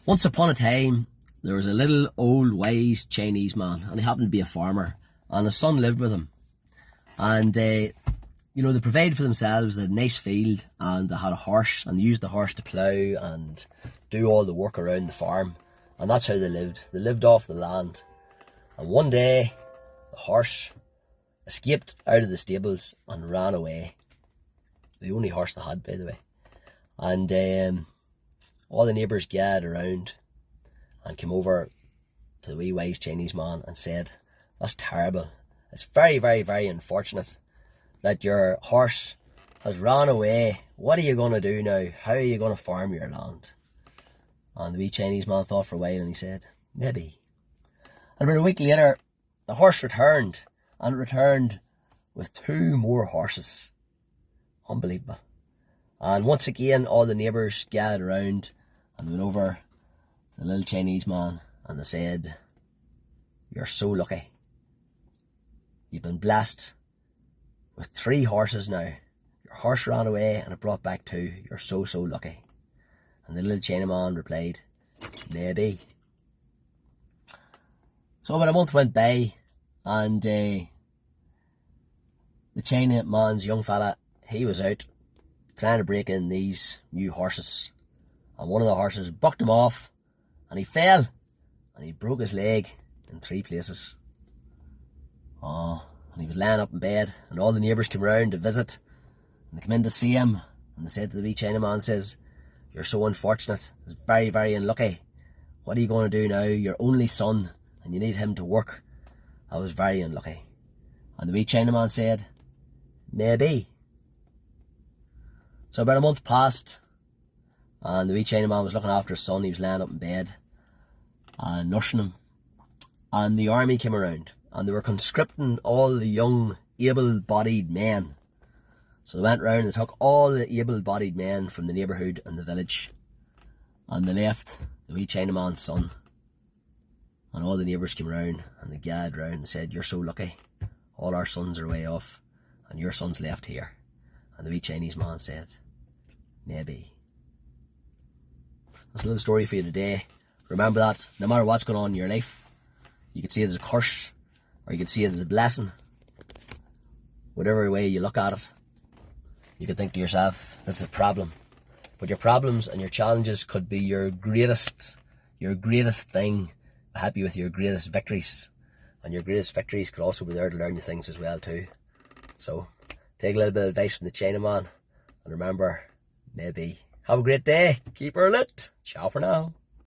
Once upon a time, there was a little old wise Chinese man, and he happened to be a farmer, and his son lived with him. And they provided for themselves. They had a nice field, and they had a horse, and they used the horse to plough and do all the work around the farm. And that's how they lived. They lived off the land. And one day, the horse escaped out of the stables and ran away. The only horse they had, by the way. And all the neighbours gathered around and came over to the wee wise Chinese man and said, "That's terrible. It's very, very, very unfortunate that your horse has ran away. What are you going to do now? How are you going to farm your land?" And the wee Chinese man thought for a while and he said, "Maybe." And about a week later, the horse returned, and it returned with 2 more horses. Unbelievable. And once again, all the neighbours gathered around and went over to the little Chinese man and they said, "You're so lucky. You've been blessed with 3 horses now. Your horse ran away and it brought back 2. You're so, so lucky." And the little China man replied, "Maybe." So about a month went by, and the China man's young fella, he was out trying to break in these new horses. And one of the horses bucked him off, and he fell, and he broke his leg in 3 places. Oh, and he was lying up in bed, and all the neighbours came round to visit, and they came in to see him, and they said to the wee Chinaman, says, "You're so unfortunate. It's very, very unlucky. What are you going to do now? Your only son, and you need him to work. That was very unlucky." And the wee Chinaman said, "Maybe." So about a month passed, and the wee Chinaman was looking after his son. He was lying up in bed and nursing him. And the army came around, and they were conscripting all the young, able-bodied men. So they went round and they took all the able-bodied men from the neighbourhood and the village, and they left the wee Chinaman's son. And all the neighbours came round and they gathered round and said, "You're so lucky. All our sons are way off, and your son's left here." And the wee Chinese man said, "Maybe." That's a little story for you today. Remember that no matter what's going on in your life, you can see it as a curse, or you can see it as a blessing. Whatever way you look at it, you can think to yourself, this is a problem. But your problems and your challenges could be your greatest thing to help you with your greatest victories. And your greatest victories could also be there to learn you things as well too. So take a little bit of advice from the Chinaman, and remember, maybe. Have a great day. Keep her lit. Ciao for now.